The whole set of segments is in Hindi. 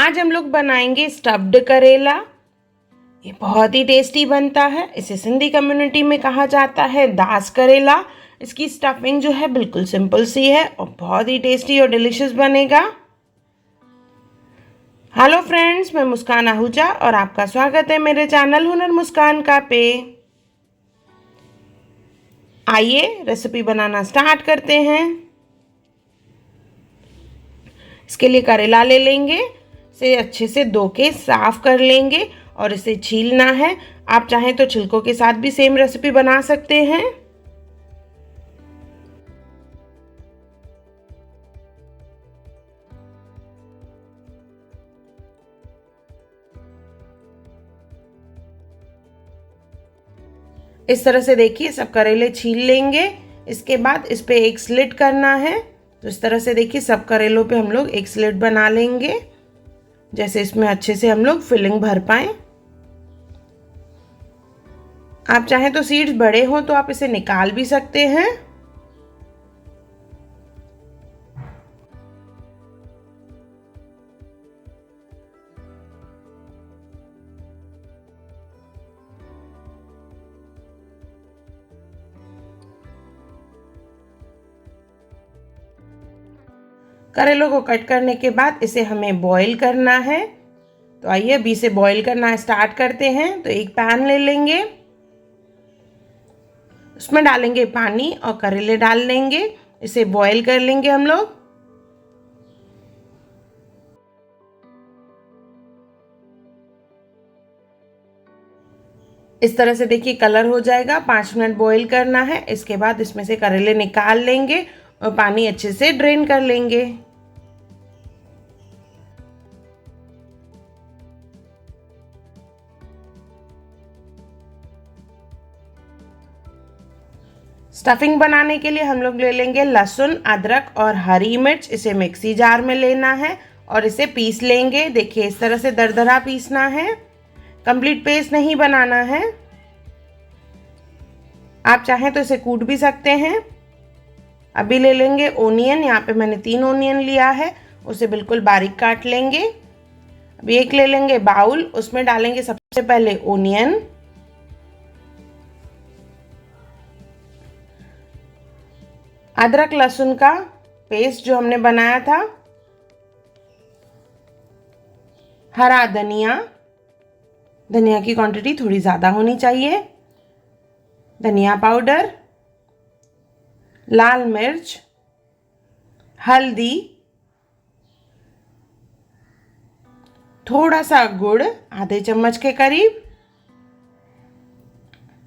आज हम लोग बनाएंगे स्टफ्ड करेला। ये बहुत ही टेस्टी बनता है। इसे सिंधी कम्युनिटी में कहा जाता है दास करेला। इसकी स्टफिंग जो है बिल्कुल सिंपल सी है और बहुत ही टेस्टी और डिलीशियस बनेगा। हेलो फ्रेंड्स, मैं मुस्कान आहूजा और आपका स्वागत है मेरे चैनल हुनर मुस्कान का पे। आइए रेसिपी बनाना स्टार्ट करते हैं। इसके लिए करेला ले लेंगे, इसे अच्छे से धो के साफ कर लेंगे और इसे छीलना है। आप चाहें तो छिलकों के साथ भी सेम रेसिपी बना सकते हैं। इस तरह से देखिए सब करेले छील लेंगे। इसके बाद इस पे एक स्लिट करना है। तो इस तरह से देखिए सब करेलों पे हम लोग एक स्लिट बना लेंगे, जैसे इसमें अच्छे से हम लोग फिलिंग भर पाएं। आप चाहें तो सीड्स बड़े हों तो आप इसे निकाल भी सकते हैं। करेलों को कट करने के बाद इसे हमें बॉईल करना है। तो आइए अभी इसे बॉईल करना स्टार्ट करते हैं। तो एक पैन ले लेंगे, उसमें डालेंगे पानी और करेले डाल लेंगे। इसे बॉईल कर लेंगे हम लोग। इस तरह से देखिए कलर हो जाएगा। 5 मिनट बॉईल करना है। इसके बाद इसमें से करेले निकाल लेंगे और पानी अच्छे से ड्रेन कर लेंगे। स्टफिंग बनाने के लिए हम लोग ले लेंगे लहसुन, अदरक और हरी मिर्च। इसे मिक्सी जार में लेना है और इसे पीस लेंगे। देखिए इस तरह से दरदरा पीसना है, कंप्लीट पेस्ट नहीं बनाना है। आप चाहें तो इसे कूट भी सकते हैं। अभी ले लेंगे ओनियन। यहाँ पे मैंने 3 ओनियन लिया है, उसे बिल्कुल बारीक काट लेंगे। अभी एक ले लेंगे बाउल, उसमें डालेंगे सबसे पहले ओनियन, अदरक लहसुन का पेस्ट जो हमने बनाया था, हरा धनिया, धनिया की क्वांटिटी थोड़ी ज़्यादा होनी चाहिए, धनिया पाउडर, लाल मिर्च, हल्दी, थोड़ा सा गुड़ आधे चम्मच के करीब,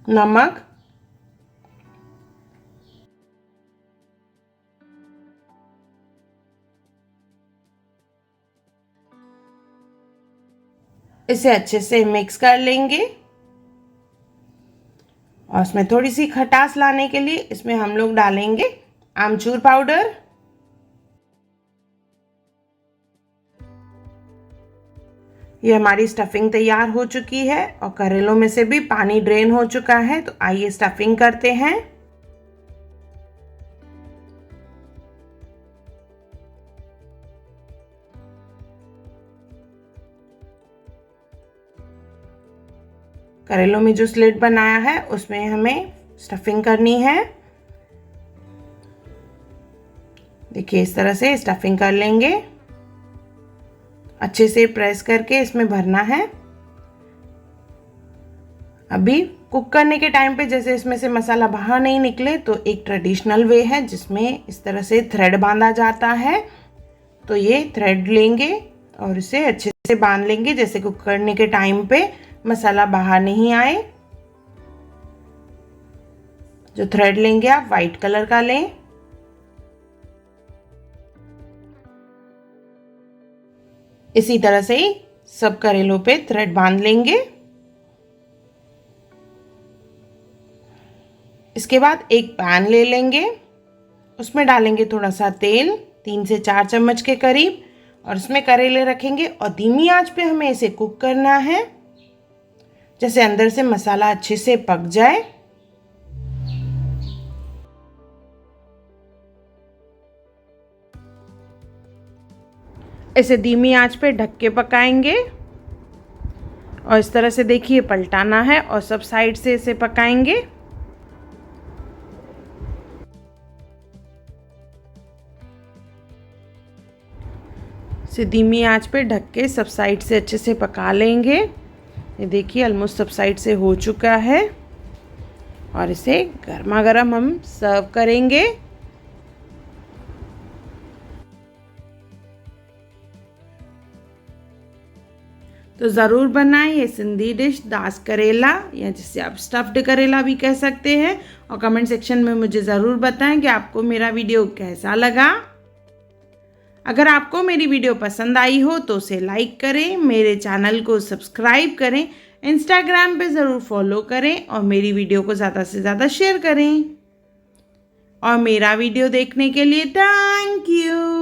नमक, इसे अच्छे से मिक्स कर लेंगे। और उसमें थोड़ी सी खटास लाने के लिए इसमें हम लोग डालेंगे आमचूर पाउडर। ये हमारी स्टफिंग तैयार हो चुकी है और करेलों में से भी पानी ड्रेन हो चुका है। तो आइए स्टफिंग करते हैं। करेलों में जो स्लिट बनाया है उसमें हमें स्टफिंग करनी है। देखिए इस तरह से स्टफिंग कर लेंगे, अच्छे से प्रेस करके इसमें भरना है। अभी कुक करने के टाइम पे जैसे इसमें से मसाला बाहर नहीं निकले तो एक ट्रेडिशनल वे है जिसमें इस तरह से थ्रेड बांधा जाता है। तो ये थ्रेड लेंगे और इसे अच्छे से बांध लेंगे, जैसे कुक करने के टाइम पे मसाला बाहर नहीं आए। जो थ्रेड लेंगे आप वाइट कलर का लें। इसी तरह से ही सब करेलों पे थ्रेड बांध लेंगे। इसके बाद एक पैन ले लेंगे, उसमें डालेंगे थोड़ा सा तेल, 3 से 4 चम्मच के करीब, और इसमें करेले रखेंगे और धीमी आंच पे हमें इसे कुक करना है, जैसे अंदर से मसाला अच्छे से पक जाए। इसे धीमी आंच पे ढक के पकाएंगे और इस तरह से देखिए पलटाना है और सब साइड से इसे पकाएंगे। इसे धीमी आंच पे ढक के सब साइड से अच्छे से पका लेंगे। ये देखिए ऑलमोस्ट सब साइड से हो चुका है और इसे गर्मा गर्म हम सर्व करेंगे। तो ज़रूर बनाएं ये सिंधी डिश दास करेला, या जिसे आप स्टफ्ड करेला भी कह सकते हैं। और कमेंट सेक्शन में मुझे ज़रूर बताएं कि आपको मेरा वीडियो कैसा लगा। अगर आपको मेरी वीडियो पसंद आई हो तो उसे लाइक करें, मेरे चैनल को सब्सक्राइब करें, इंस्टाग्राम पे ज़रूर फॉलो करें और मेरी वीडियो को ज़्यादा से ज़्यादा शेयर करें। और मेरा वीडियो देखने के लिए थैंक यू।